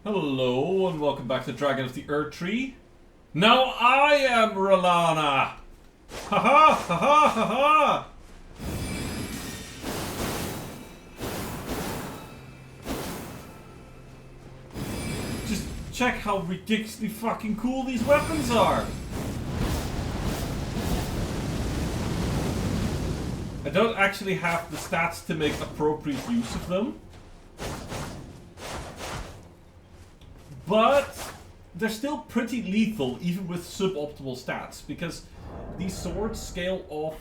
Hello and welcome back to Dragon of the Erdtree. Now I am Ralana! Haha! Haha! Haha! Just check how ridiculously fucking cool these weapons are! I don't actually have the stats to make appropriate use of them. But they're still pretty lethal, even with suboptimal stats, because these swords scale off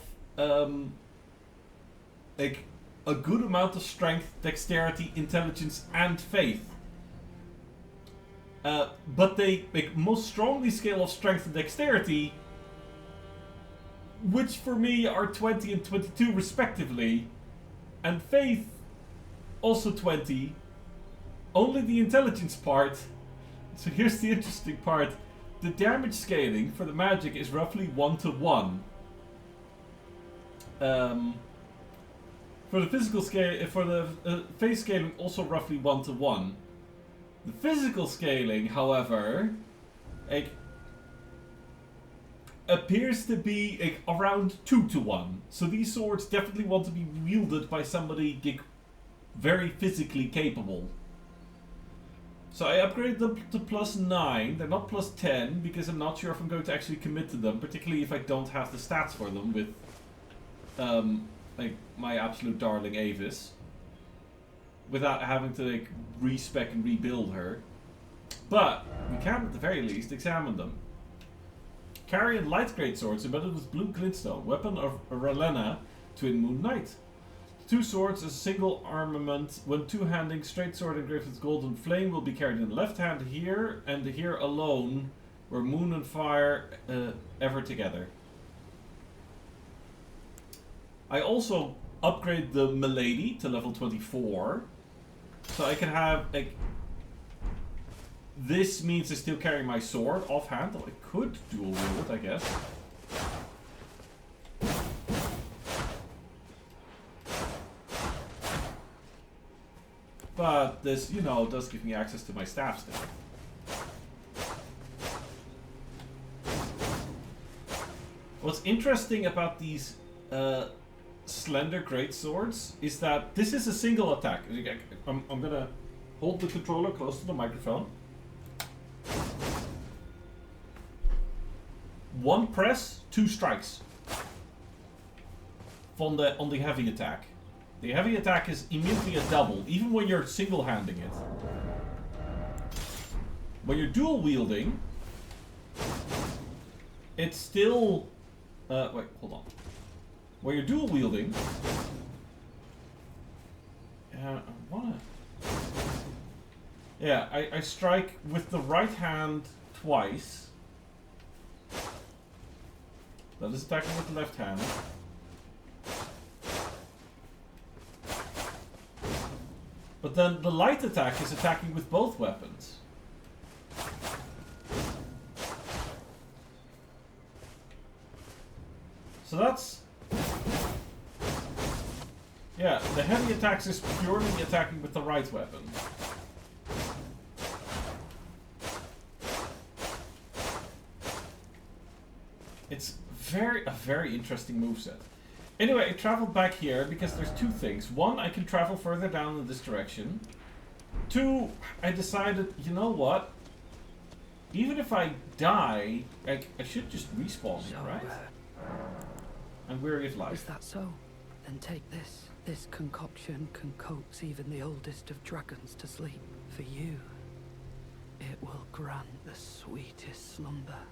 like a good amount of strength, dexterity, intelligence, and faith. But they most strongly scale off strength and dexterity, which for me are 20 and 22 respectively, and faith also 20. Only the intelligence part. So here's the interesting part. The damage scaling for the magic is roughly 1-to-1. For the physical scale, for the face scaling, also roughly 1-to-1. The physical scaling, however, appears to be around 2-to-1. So these swords definitely want to be wielded by somebody very physically capable. So I upgraded them to +9. They're not +10 because I'm not sure if I'm going to actually commit to them, particularly if I don't have the stats for them with my absolute darling Avis, without having to respec and rebuild her. But we can at the very least examine them. Carrying light greatswords embedded with blue glintstone, weapon of Ralena, Twin Moon Knight. Two swords as a single armament. When two-handing, straight sword engraved with golden flame will be carried in the left hand here, and here alone, where moon and fire ever together. I also upgrade the Milady to level 24, so I can have this means I still carry my sword offhand, though I could dual wield it, I guess. But this, does give me access to my staff still. What's interesting about these slender greatswords is that this is a single attack. I'm gonna hold the controller close to the microphone. One press, two strikes. On the heavy attack. The heavy attack is immediately a double, even when you're single-handing it. When you're dual-wielding, it's still... wait, hold on. When you're dual-wielding... I wanna... Yeah, I strike with the right hand twice. That is attacking with the left hand. But then the light attack is attacking with both weapons. So that's... Yeah, the heavy attacks is purely attacking with the right weapon. It's a very interesting moveset. Anyway, I traveled back here because there's two things. One, I can travel further down in this direction. Two, I decided, you know what? Even if I die, I should just respawn here, right? I'm weary of life. Is that so? Then take this. This concoction can coax even the oldest of dragons to sleep. For you, it will grant the sweetest slumber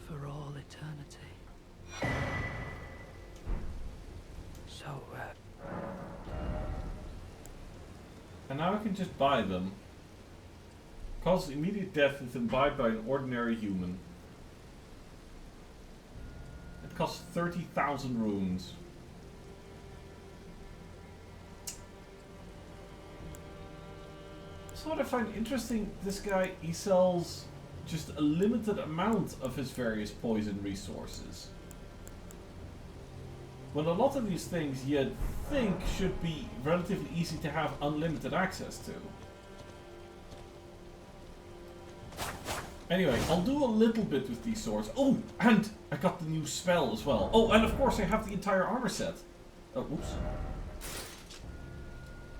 for all eternity. So, and now I can just buy them. Causes immediate death if imbibed by an ordinary human. It costs 30,000 runes. So what I find interesting, this guy, he sells just a limited amount of his various poison resources. When a lot of these things you'd think should be relatively easy to have unlimited access to. Anyway, I'll do a little bit with these swords. Oh, and I got the new spell as well. Oh, and of course I have the entire armor set. Oh, oops.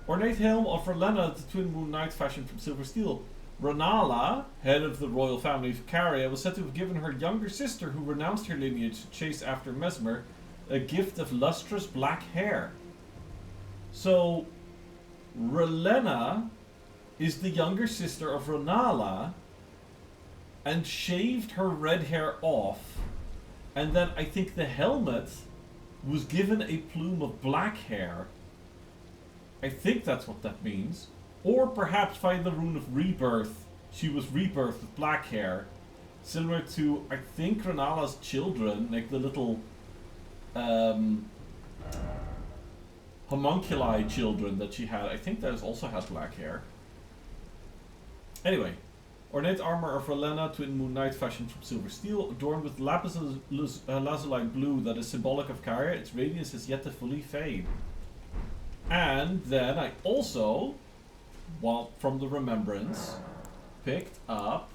Ornate helm of Rowena, the Twin Moon Knight fashioned from silver steel. Ranala, head of the royal family of Caria, was said to have given her younger sister, who renounced her lineage to chase after Mesmer, a gift of lustrous black hair. So, Rowena is the younger sister of Ranala, and shaved her red hair off, and then I think the helmet was given a plume of black hair. I think that's what that means. Or perhaps via the rune of rebirth, she was rebirthed with black hair, similar to, I think, Ranala's children, like the little homunculi children that she had. I think those also had black hair. Anyway. Ornate armor of Rowena, Twin Moon Knight fashioned from silver steel, adorned with lapis lazuli blue that is symbolic of Caria. Its radiance is yet to fully fade. And then I also, well, from the remembrance, picked up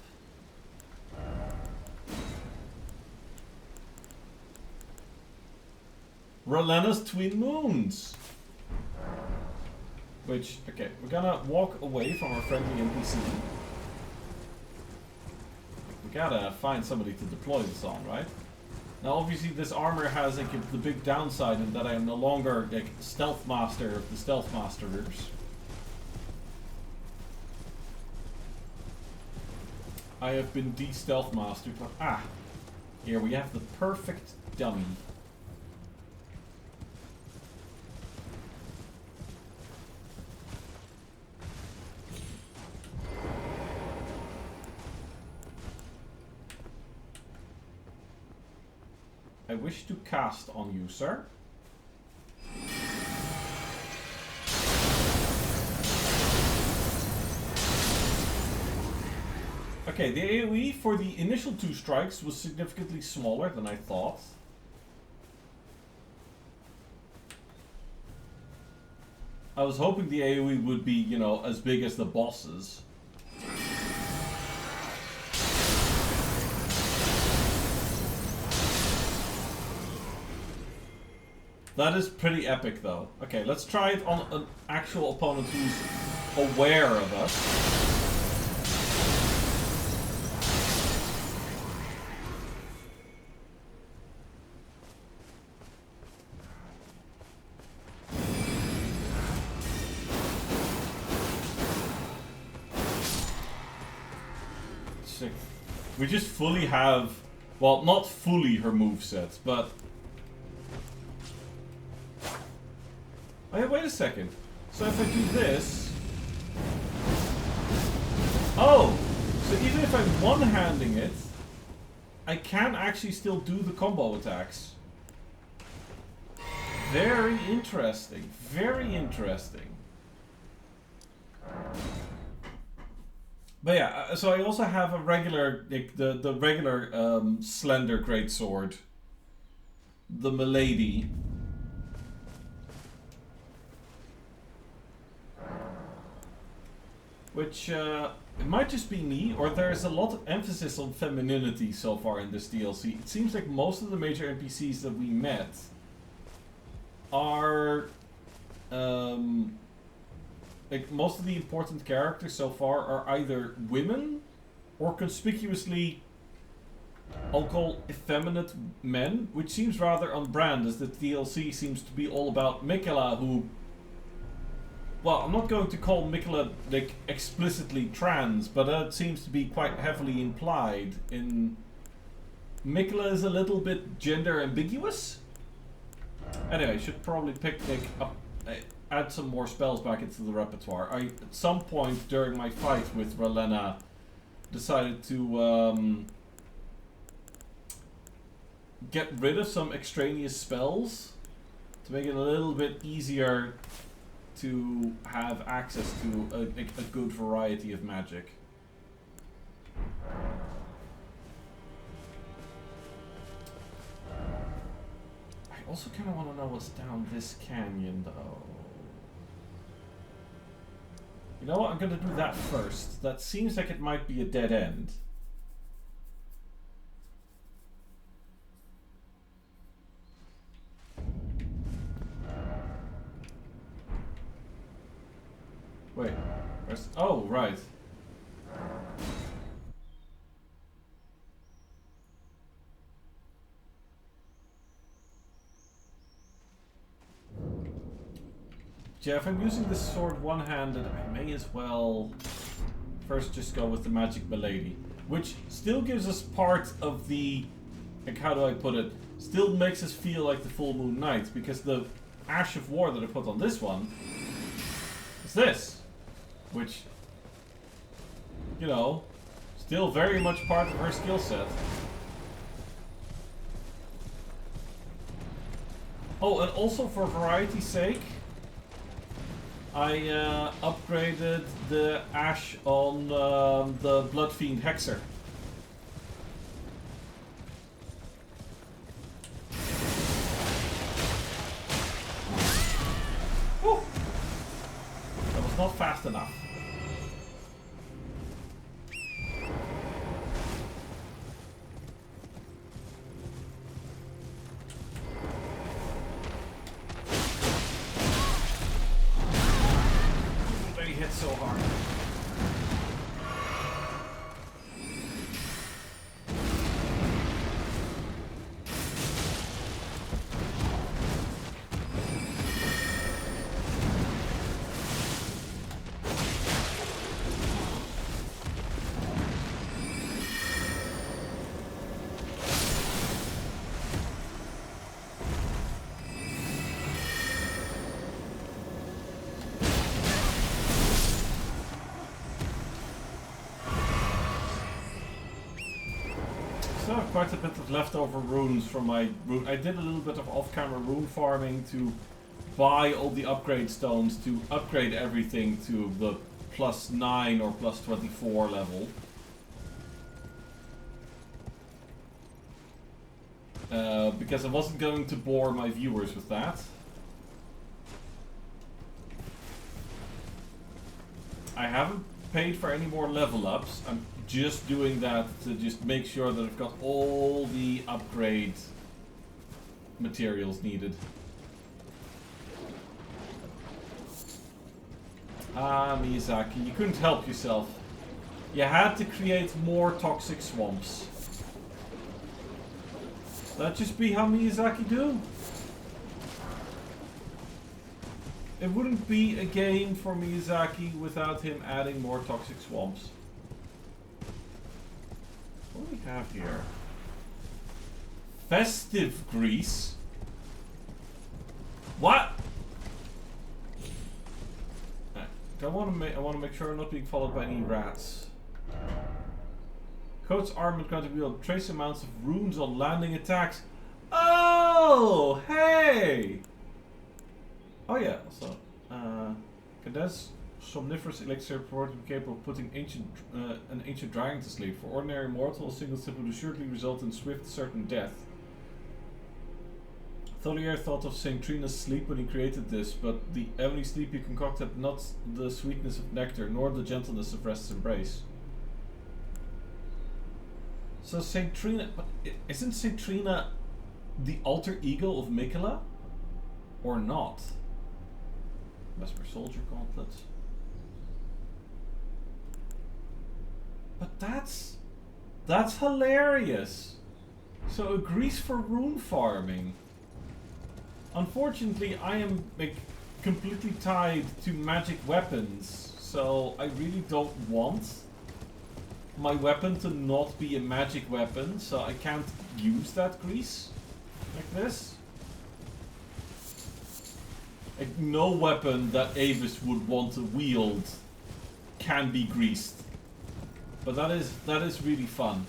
Rowena's Twin Moons. Which, okay, we're gonna walk away from our friendly NPC. Gotta find somebody to deploy this on, right? Now obviously this armor has like the big downside in that I am no longer like stealth master of the stealth masters. I have been de-stealth mastered, but here we have the perfect dummy. I wish to cast on you, sir. Okay, the AoE for the initial 2 strikes was significantly smaller than I thought. I was hoping the AoE would be, you know, as big as the bosses. That is pretty epic, though. Okay, let's try it on an actual opponent who's aware of us. Sick. We just fully have... Well, not fully her movesets, but... Wait a second. So if I do this... Oh! So even if I'm one-handing it, I can actually still do the combo attacks. Very interesting. Very interesting. But yeah, so I also have a regular, like the regular slender greatsword. The Milady. Which, it might just be me, or there's a lot of emphasis on femininity so far in this DLC. It seems like most of the major NPCs that we met are, like most of the important characters so far are either women or conspicuously, I'll call effeminate men, which seems rather on brand, as the DLC seems to be all about Miquella, who... Well, I'm not going to call Miquella like explicitly trans, but that seems to be quite heavily implied in... Miquella is a little bit gender ambiguous? Anyway, should probably pick like up, add some more spells back into the repertoire. I, at some point during my fight with Rowena, decided to get rid of some extraneous spells to make it a little bit easier to have access to a good variety of magic. I also kind of want to know what's down this canyon, though. You know what? I'm going to do that first. That seems like it might be a dead end. Wait. Oh, right. Yeah, if I'm using this sword one-handed, I may as well first just go with the magic milady. Which still gives us part of the... Like, how do I put it? Still makes us feel like the Full Moon Knight, because the Ash of War that I put on this one is this. Which, you know, still very much part of her skill set. Oh, and also for variety's sake, I upgraded the Ash on the Bloodfiend Hexer. Woo! That was not fast enough. They hit so hard. Still have quite a bit of leftover runes from my rune. I did a little bit of off-camera rune farming to buy all the upgrade stones to upgrade everything to the +9 or +24 level. Because I wasn't going to bore my viewers with that. I haven't paid for any more level ups. I'm just doing that to just make sure that I've got all the upgrade materials needed. Ah, Miyazaki, you couldn't help yourself. You had to create more toxic swamps. That'd just be how Miyazaki do. It wouldn't be a game for Miyazaki without him adding more toxic swamps. What do we have here? Festive grease? What? I want to make sure I'm not being followed by any rats. Coat's armament going to wield trace amounts of runes on landing attacks. Oh, hey! Oh yeah, also, condensed somniferous elixir purported to be capable of putting an ancient dragon to sleep. For ordinary mortal, a single sip would assuredly result in swift, certain death. Tholier thought of St. Trina's sleep when he created this, but the heavenly sleep he concocted had not the sweetness of nectar, nor the gentleness of rest's embrace. So St. Trina, but isn't St. Trina the alter ego of Mikola? Or not? Vesper Soldier Gauntlets. But that's hilarious. So a grease for rune farming. Unfortunately, I am like completely tied to magic weapons, so I really don't want my weapon to not be a magic weapon, so I can't use that grease like this. Like, no weapon that Avis would want to wield can be greased. But that is really fun.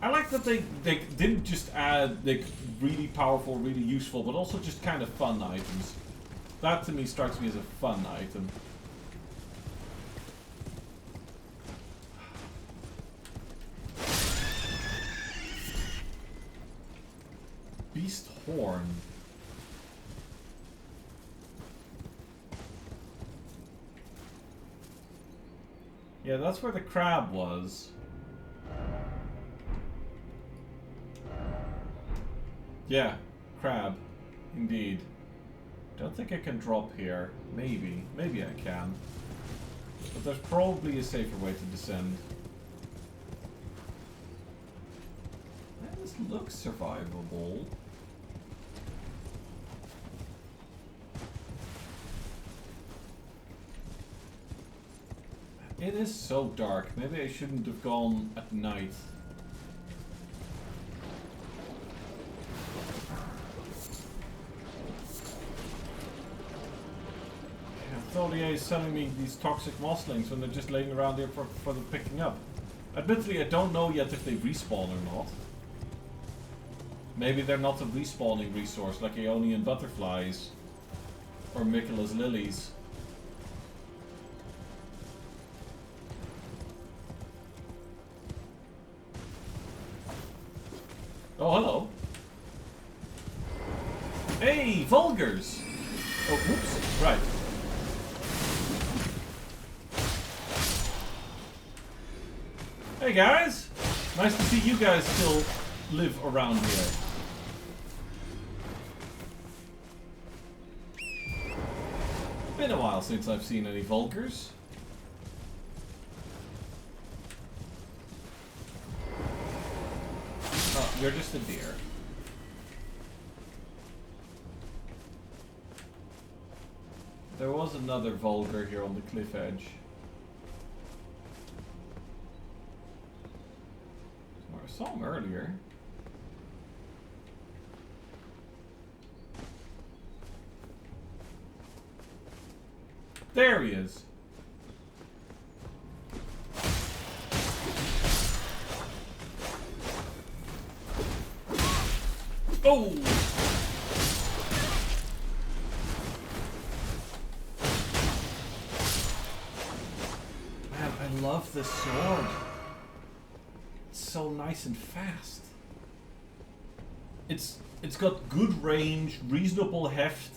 I like that they didn't just add like really powerful, really useful, but also just kind of fun items. That to me strikes me as a fun item. Beast Horn. Yeah, that's where the crab was. Yeah, crab. Indeed. don't think I can drop here. Maybe. Maybe I can. But there's probably a safer way to descend. This looks survivable. It is so dark. Maybe I shouldn't have gone at night. Tholier is selling me these toxic mosslings when they're just laying around here for the picking up. Admittedly, I don't know yet if they respawn or not. Maybe they're not a respawning resource like Aeonian butterflies or Michaelis lilies. Oh, hello. Hey, Vulgars! Oh, whoops. Right. Hey guys! Nice to see you guys still live around here. Been a while since I've seen any Vulgars. Oh, you're just a deer. There was another Vulgar here on the cliff edge. I saw him earlier. There he is. Oh! Man, I love this sword. It's so nice and fast. It's got good range, reasonable heft,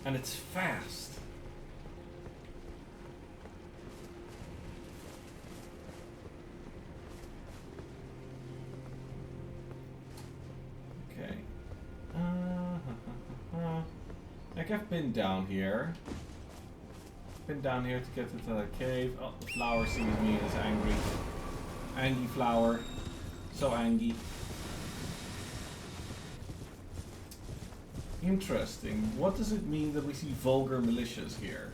and it's fast. Okay. Like I've been down here. Been down here to get into that cave. Oh, the flower sees me and is angry. Angie flower. So angy. Interesting. What does it mean that we see vulgar militias here?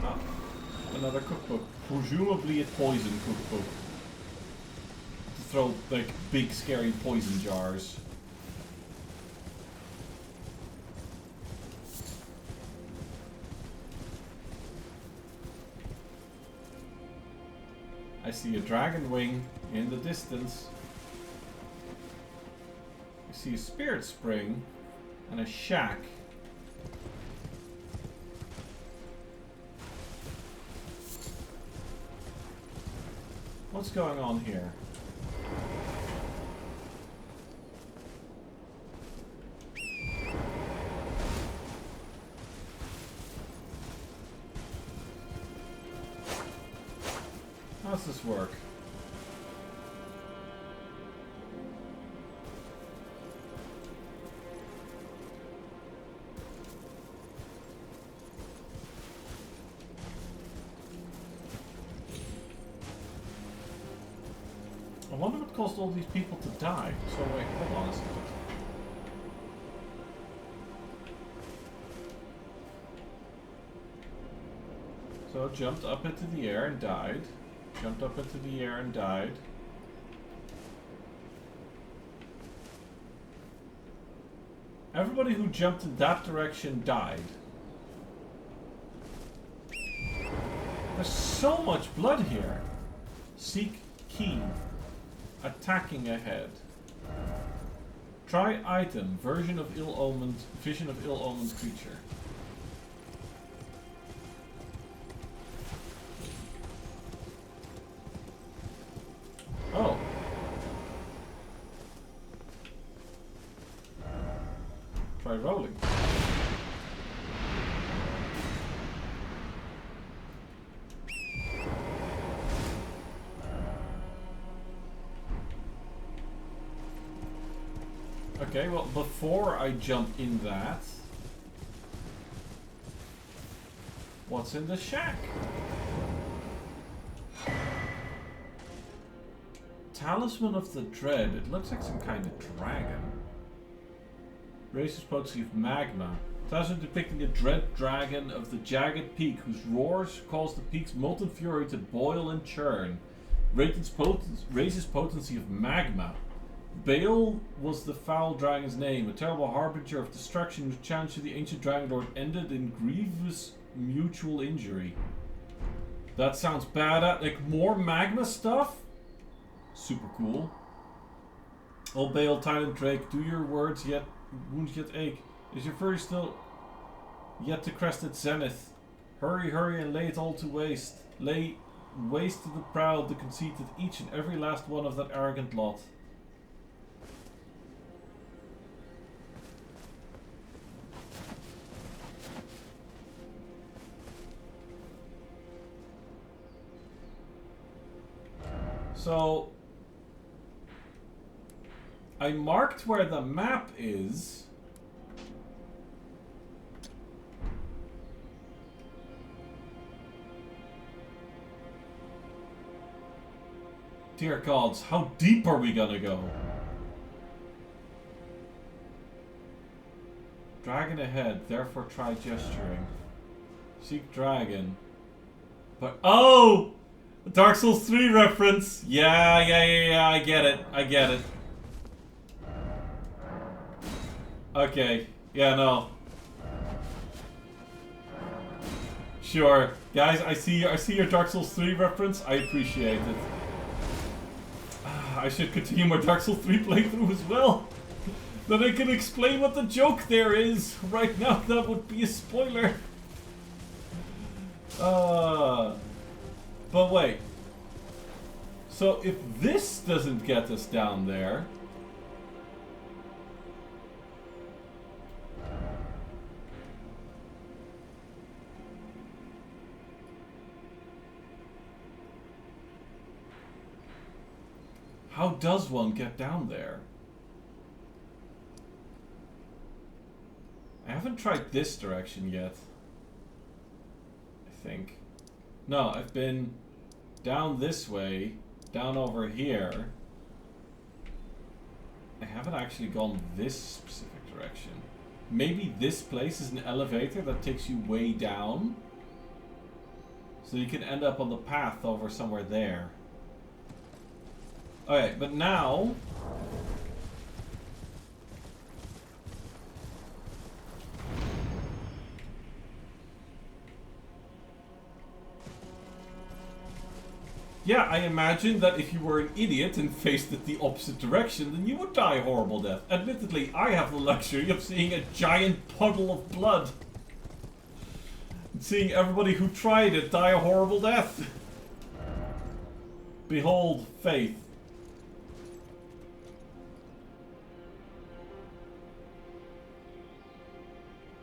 Ah, another cookbook. Presumably a poison cookbook. To throw, like, big scary poison jars. I see a dragon wing in the distance. I see a spirit spring and a shack. What's going on here? How does this work? I wonder what caused all these people to die. So wait, hold on a second. So jumped up into the air and died. Jumped up into the air and died. Everybody who jumped in that direction died. There's so much blood here. Seek key. Attacking ahead. Try item. Vision of ill-omened creature. Oh. Try rolling. Okay, well, before I jump in that... What's in the shack? Talisman of the Dread. It looks like some kind of dragon. Raises potency of magma. Talisman depicting a dread dragon of the jagged peak whose roars cause the peak's molten fury to boil and churn. Raises potency of magma. Baal was the foul dragon's name, a terrible harbinger of destruction whose challenge to the ancient dragon lord ended in grievous mutual injury. That sounds bad. Like more magma stuff? Super cool. O Baal, Tyrant Drake, do your wounds yet ache? Is your fury still yet to crest its zenith? Hurry, hurry, and lay it all to waste. Lay waste to the proud, the conceited, each and every last one of that arrogant lot. So, I marked where the map is. Dear gods, how deep are we gonna go? Dragon ahead, therefore try gesturing. Seek dragon. But oh! Dark Souls 3 reference! Yeah, I get it. Okay, yeah, no. Sure. Guys, I see your Dark Souls 3 reference. I appreciate it. I should continue my Dark Souls 3 playthrough as well. Then I can explain what the joke there is. Right now, that would be a spoiler. But wait. So if this doesn't get us down there... How does one get down there? I haven't tried this direction yet. I think. No, I've been down this way, down over here. I haven't actually gone this specific direction. Maybe this place is an elevator that takes you way down. So you can end up on the path over somewhere there. Okay, but now... Yeah, I imagine that if you were an idiot and faced it the opposite direction, then you would die a horrible death. Admittedly, I have the luxury of seeing a giant puddle of blood. And seeing everybody who tried it die a horrible death. Behold, faith.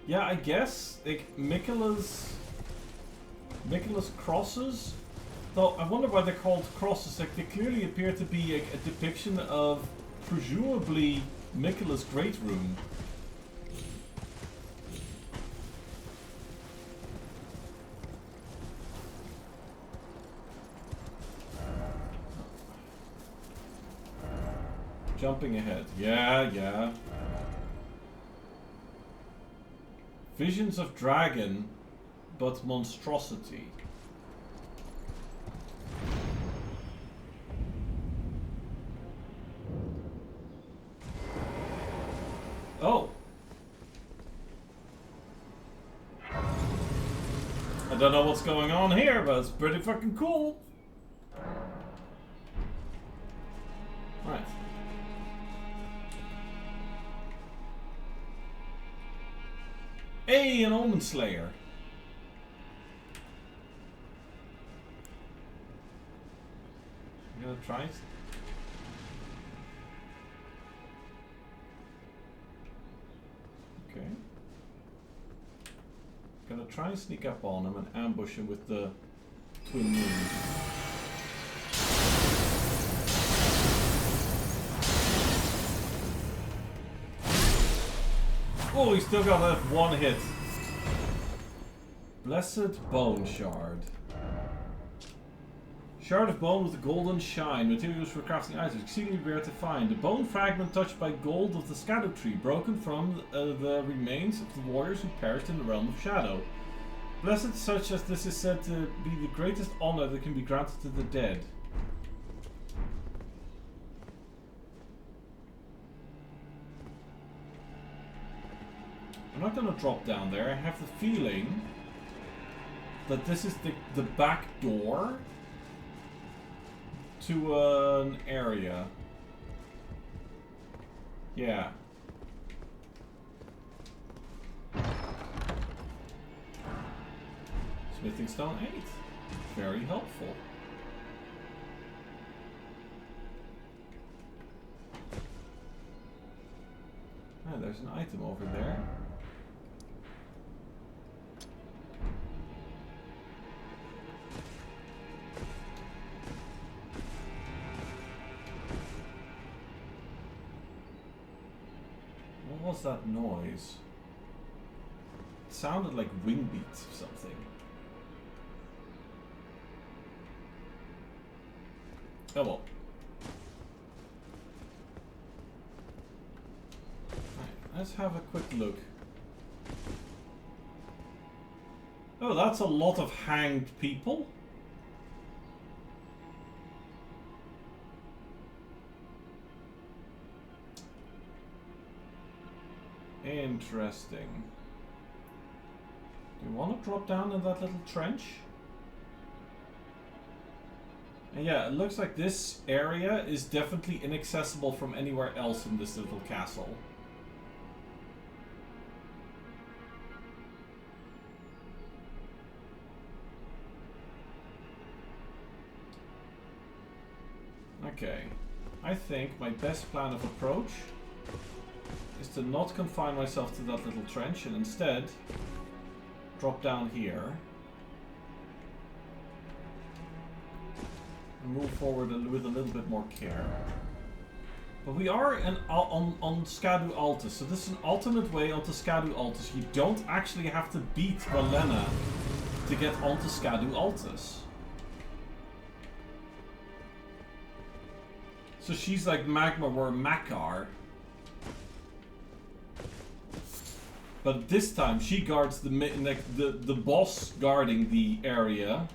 Yeah, I guess, like, Miquella's crosses? Though, I wonder why they're called crosses. Like, they clearly appear to be a depiction of, presumably, Miquella's Great Rune. Jumping ahead. Yeah. Visions of dragon, but monstrosity. Oh. I don't know what's going on here, but it's pretty fucking cool. Right. Hey, an Omen Slayer. You gonna try it? Okay. Gonna try and sneak up on him and ambush him with the twin moons. Oh, he still got that one hit. Blessed Bone Shard. Shard of bone with a golden shine. Materials for crafting items. Exceedingly rare to find. The bone fragment touched by gold of the Erdtree. Broken from the remains of the warriors who perished in the realm of shadow. Blessed such as this is said to be the greatest honor that can be granted to the dead. I'm not going to drop down there. I have the feeling that this is the back door to an area. Yeah. Smithing Stone 8. Very helpful. Ah, there's an item over there. What was that noise? It sounded like wing beats or something. Oh well. Right, let's have a quick look. Oh, that's a lot of hanged people. Interesting. Do you want to drop down in that little trench? And yeah, it looks like this area is definitely inaccessible from anywhere else in this little castle. Okay. I think my best plan of approach is to not confine myself to that little trench and instead drop down here and move forward with a little bit more care. But we are on Scadu Altus, so this is an alternate way onto Scadu Altus. You don't actually have to beat Valena to get onto Scadu Altus. So she's like Magma or Makar. But this time she guards the boss guarding the area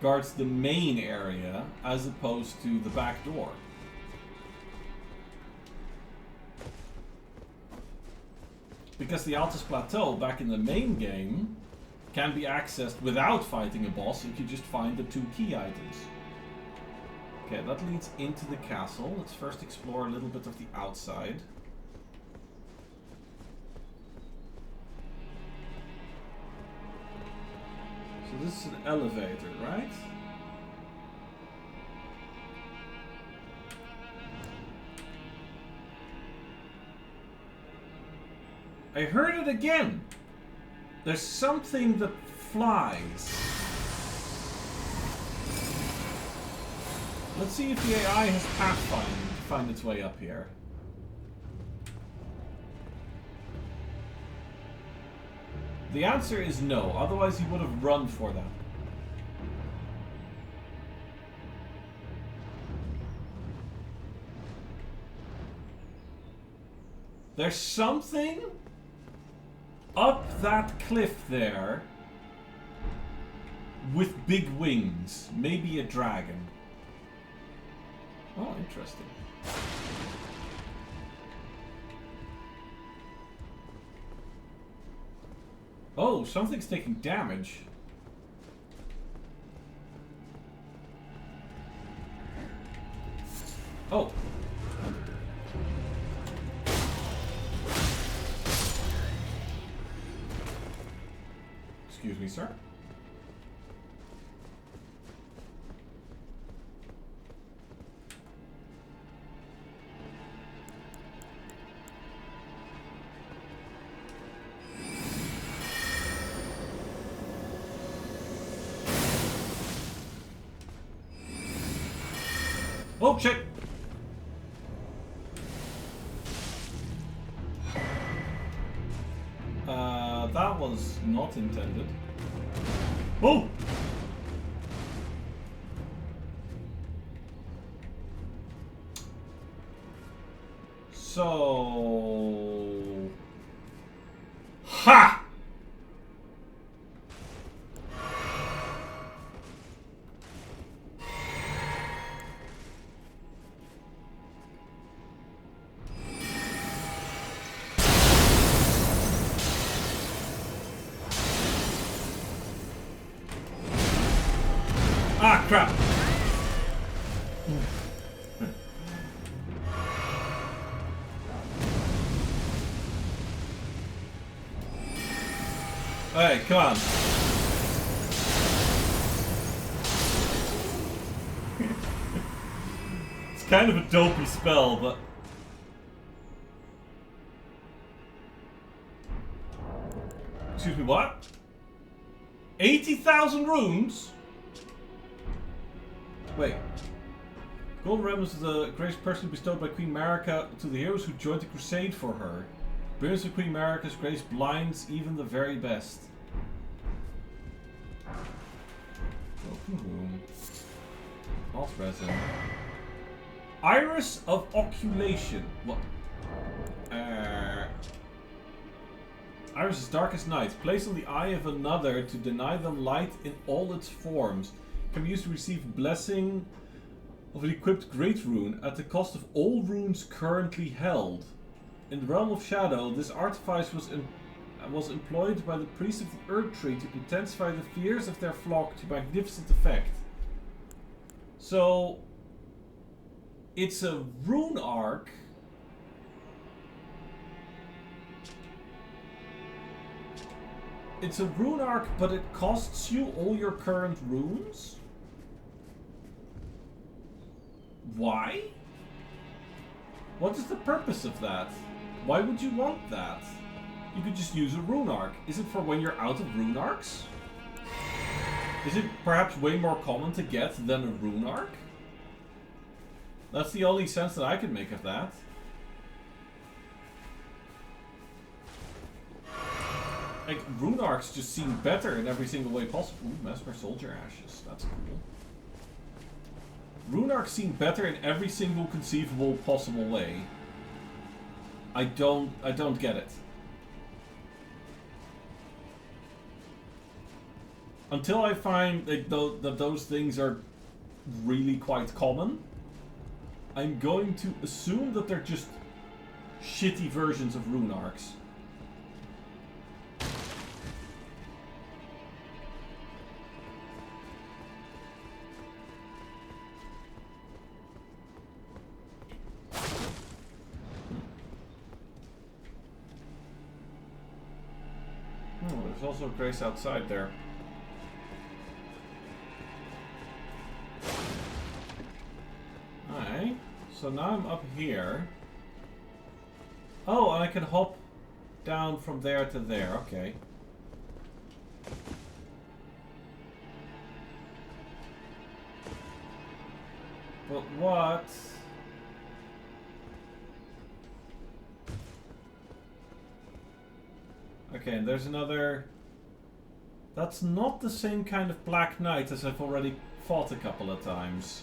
guards the main area as opposed to the back door. Because the Altus Plateau back in the main game can be accessed without fighting a boss if you just find the 2 key items. Okay, that leads into the castle. Let's first explore a little bit of the outside. So this is an elevator, right? I heard it again! There's something that flies. Let's see if the AI has pathfinding to find its way up here. The answer is no, otherwise he would have run for that. There's something up that cliff there with big wings. Maybe a dragon. Oh, interesting. Oh, something's taking damage. Oh. Excuse me, sir. Oh, shit! not intended. Oh! So... Ha! Ah, crap! Alright, come on. It's kind of a dopey spell, but... Excuse me, what? 80,000 runes? Wait. Gold Red was the greatest person bestowed by Queen Marika to the heroes who joined the crusade for her. Brilliance of Queen Marika's grace blinds even the very best. Open room. Alt resin. Iris of Oculation. What? Iris is dark as night. Placed on the eye of another to deny them light in all its forms. Can be used to receive blessing of an equipped great rune at the cost of all runes currently held. In the realm of shadow, this artifice was employed by the priests of the Erdtree to intensify the fears of their flock to magnificent effect. So, it's a rune arc. It's a rune arc, but it costs you all your current runes? Why? What is the purpose of that? Why would you want that? You could just use a rune arc. Is it for when you're out of rune arcs? Is it perhaps way more common to get than a rune arc? That's the only sense that I can make of that. Like, rune arcs just seem better in every single way possible. Ooh, Mesmer Soldier Ashes. That's cool. Rune arcs seem better in every single conceivable possible way. I don't get it. Until I find like, that those things are really quite common, I'm going to assume that they're just shitty versions of rune arcs. There's also Grace outside there. Alright, so now I'm up here. Oh, and I can hop down from there to there, okay. But what? Okay, and there's another... That's not the same kind of Black Knight as I've already fought a couple of times.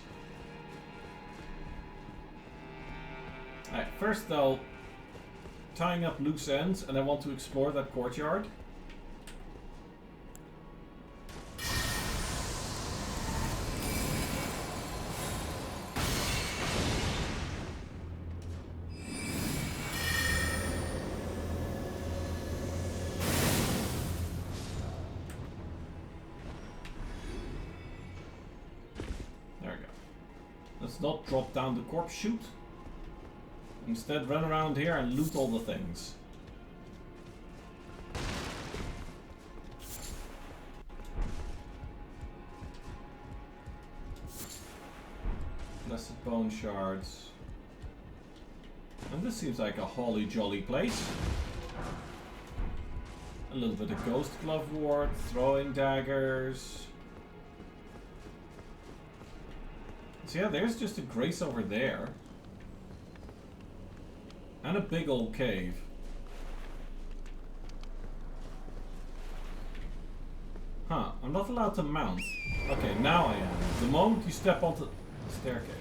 Alright, first though, tying up loose ends, and I want to explore that courtyard. Not drop down the corpse chute. Instead, run around here and loot all the things. Blessed bone shards. And this seems like a holly jolly place. A little bit of ghost glove ward, throwing daggers. So yeah, there's just a Grace over there. And a big old cave. Huh, I'm not allowed to mount. Okay, now I am. The moment you step onto the staircase.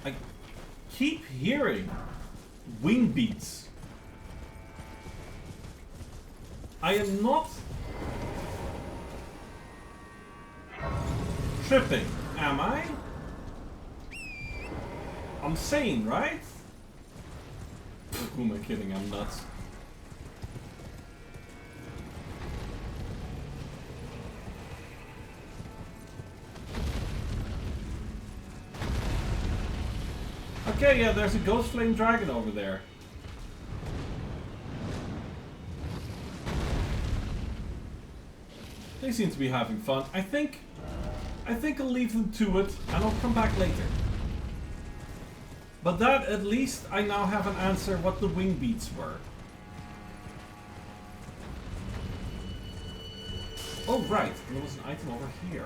I keep hearing wing beats. I am not tripping, am I? I'm sane, right? Who am I kidding? I'm nuts. Okay, yeah, there's a ghost flame dragon over there. They seem to be having fun. I think I'll leave them to it and I'll come back later. But that, at least, I now have an answer what the wing beats were. Oh, right. There was an item over here.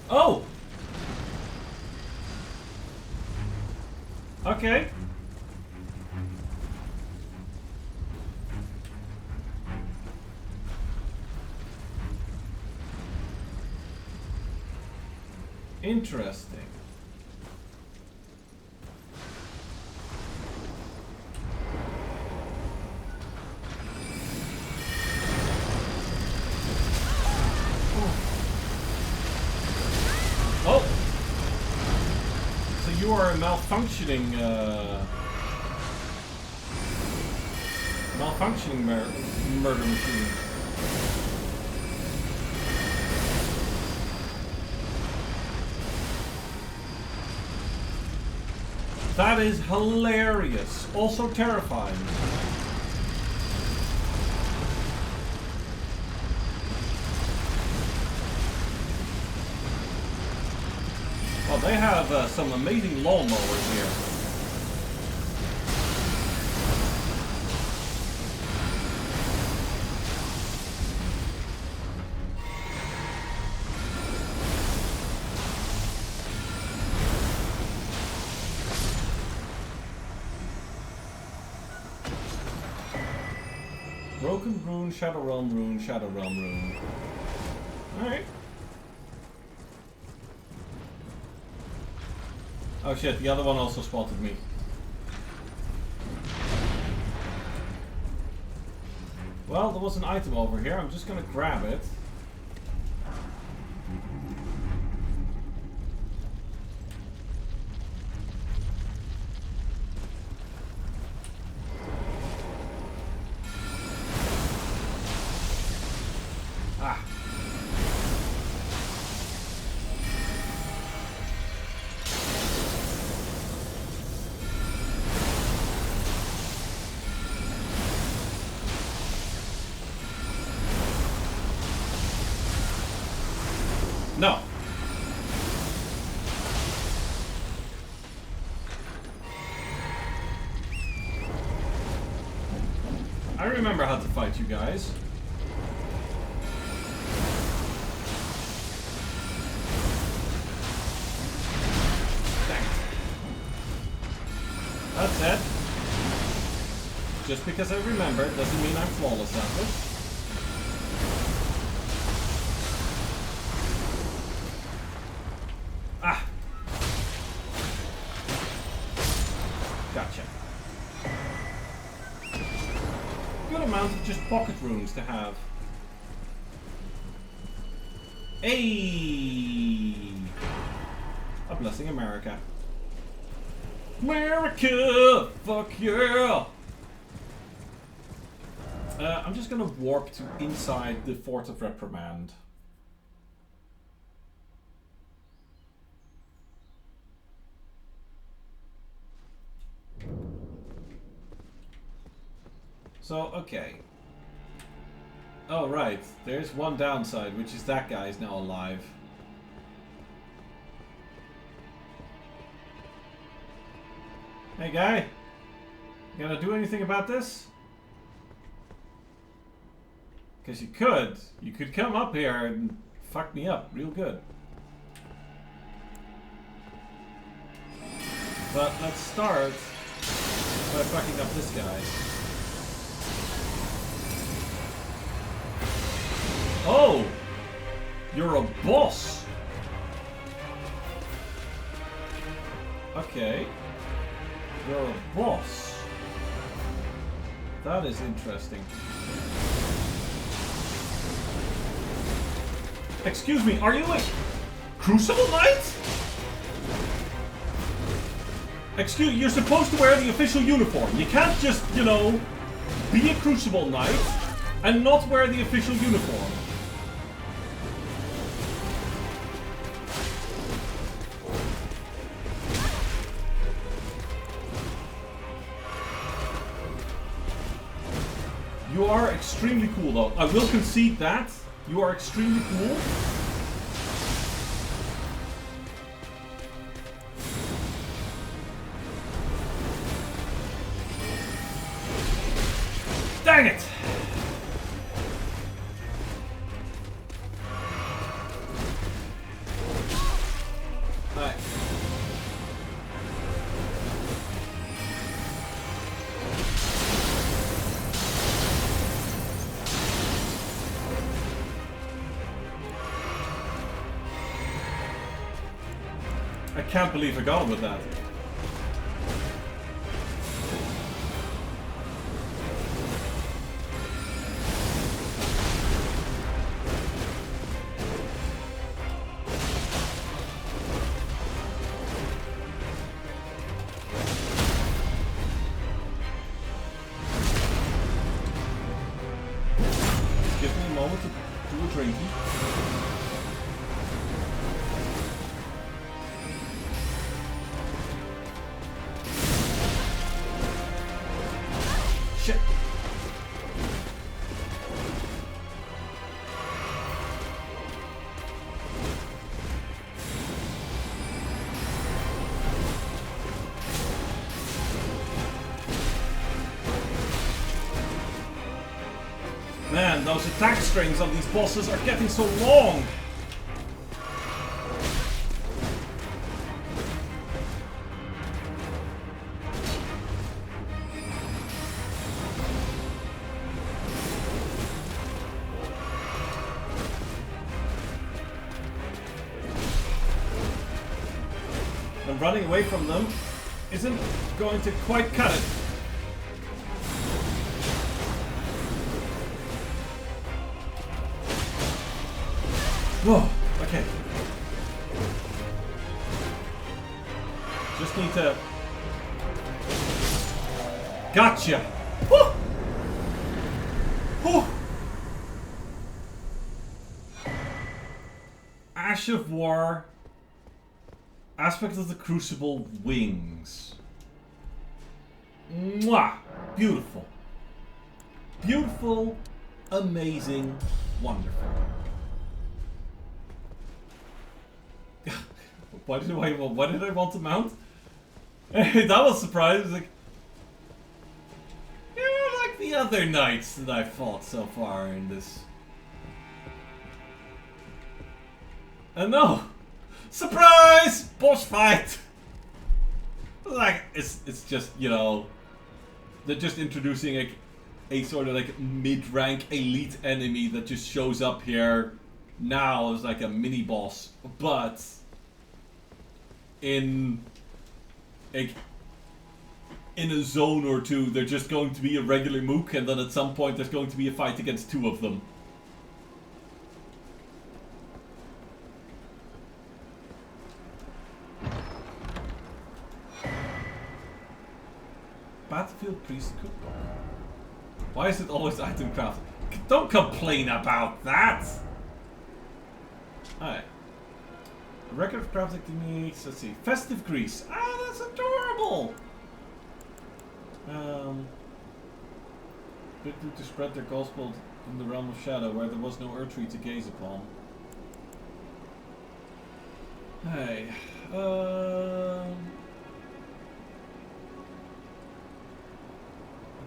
Oh! Okay. Interesting. Oh! So you are a malfunctioning, murder machine. That is hilarious. Also terrifying. Well, they have some amazing lawnmowers here. Broken rune, Shadow Realm rune, Shadow Realm rune. Alright. Oh shit, the other one also spotted me. Well, there was an item over here. I'm just gonna grab it. Ah. No. I remember how to fight you guys. Dang it. That's it. Just because I remember doesn't mean I'm flawless at it. Ah! Gotcha. Good amount of just pocket runes to have. Hey! A blessing, America. America! Fuck yeah! I'm just gonna warp to inside the Fort of Reprimand. So, okay. Oh, right. There's one downside, which is that guy is now alive. Hey, guy. You gonna do anything about this? Because you could. You could come up here and fuck me up real good. But let's start by fucking up this guy. Oh! You're a boss! Okay. You're a boss. That is interesting. Excuse me, are you a Crucible Knight? Excuse, you're supposed to wear the official uniform. You can't just, you know, be a Crucible Knight and not wear the official uniform. You are extremely cool, though. I will concede that. You are extremely cool. Dang it! Alright. I can't believe I got him with that. Give me a moment to do a drinking. Shit. Man, those attack strings on these bosses are getting so long. And running away from them isn't going to quite cut it. Whoa, okay. Just need to... Gotcha! Woo! Woo! Ash of War. Aspect of the Crucible wings. Mwah! Beautiful. Beautiful, amazing, wonderful. Why did I want to mount? That was surprising. Like, you're like the other knights that I've fought so far in this. And no! Surprise! Boss fight! Like, it's just, you know, they're just introducing a sort of like mid-rank elite enemy that just shows up here now as like a mini-boss, but in a zone or two they're just going to be a regular mook, and then at some point there's going to be a fight against two of them. Battlefield Priest Cookbook. Why is it always item craft? Don't complain about that! Alright. Record of crafting techniques, let's see. Festive grease. Ah, that's adorable! Quickly to spread their gospel in the realm of shadow where there was no Erdtree to gaze upon. Hey.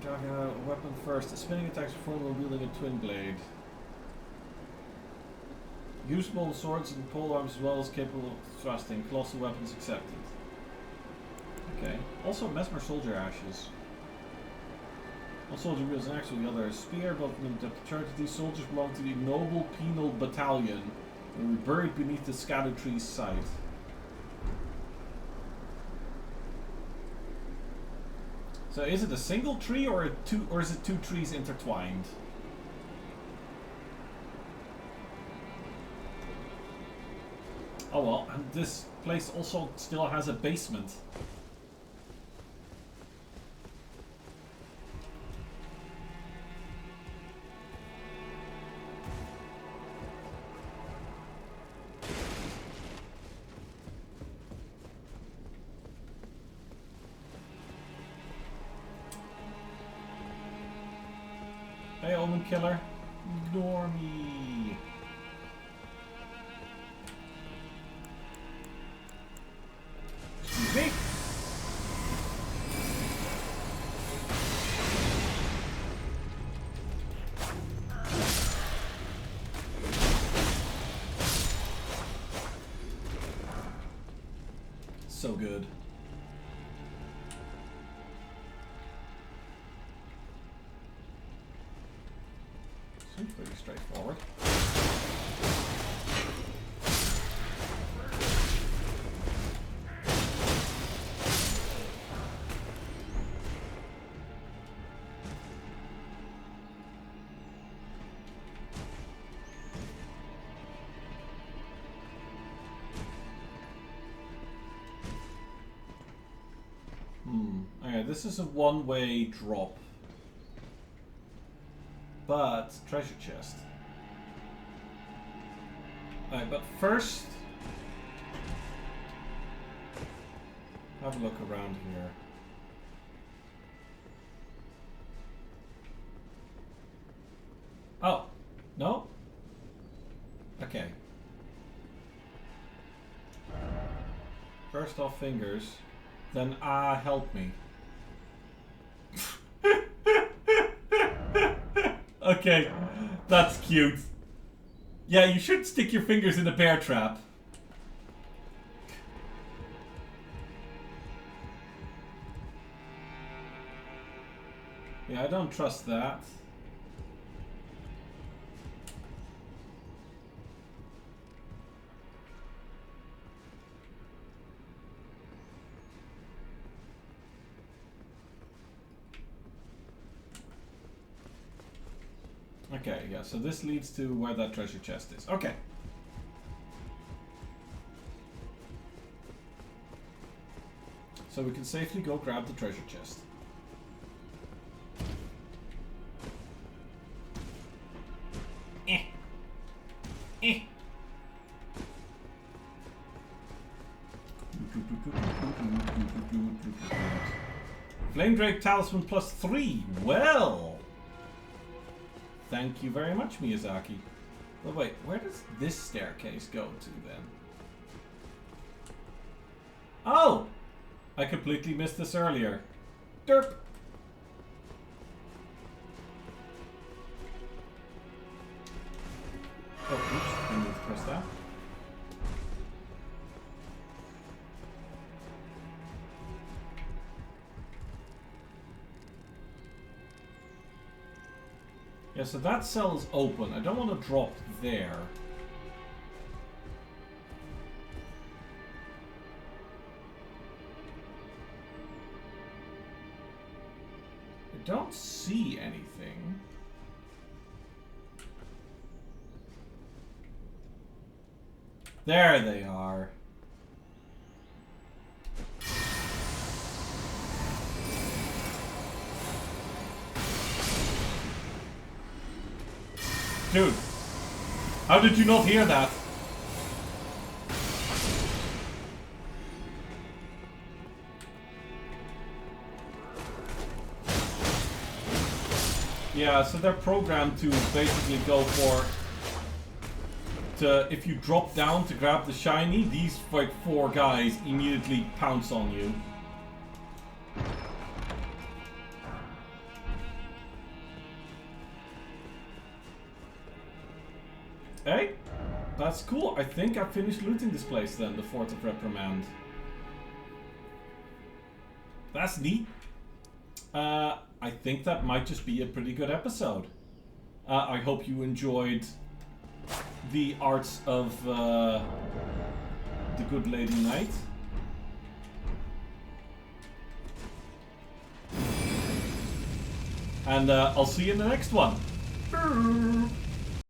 Dragon a weapon first. Spinning attacks performed while wielding a twin blade. Usable swords and polearms as well as capable of thrusting. Colossal weapons accepted. Okay. Also, Mesmer soldier ashes. All soldier wheels and actually the other spear, but the church these soldiers belong to the Noble Penal Battalion and were buried beneath the Erdtree's site. So is it a single tree or is it two trees intertwined? Oh well, and this place also still has a basement. Hey, Omen Killer. Ignore me. Excuse me. So good. Seems pretty straightforward. Okay, this is a one-way drop. But treasure chest. Alright, but first have a look around here. Oh, no? Okay. First off fingers, then help me. Okay, that's cute. Yeah, you should stick your fingers in a bear trap. Yeah, I don't trust that. Okay, yeah, so this leads to where that treasure chest is. Okay. So we can safely go grab the treasure chest. Flame Drake Talisman +3. Well. Thank you very much, Miyazaki. But wait, where does this staircase go to then? Oh! I completely missed this earlier. Derp! Oh, oops, I need to press that. Yeah, so that cell is open. I don't want to drop there. I don't see anything. There they are. Dude, how did you not hear that? Yeah, so they're programmed to basically go for... if you drop down to grab the shiny, these like 4 guys immediately pounce on you. Hey, that's cool. I think I finished looting this place then, the Fort of Reprimand. That's neat. I think that might just be a pretty good episode. I hope you enjoyed the arts of the Good Lady Knight. And I'll see you in the next one.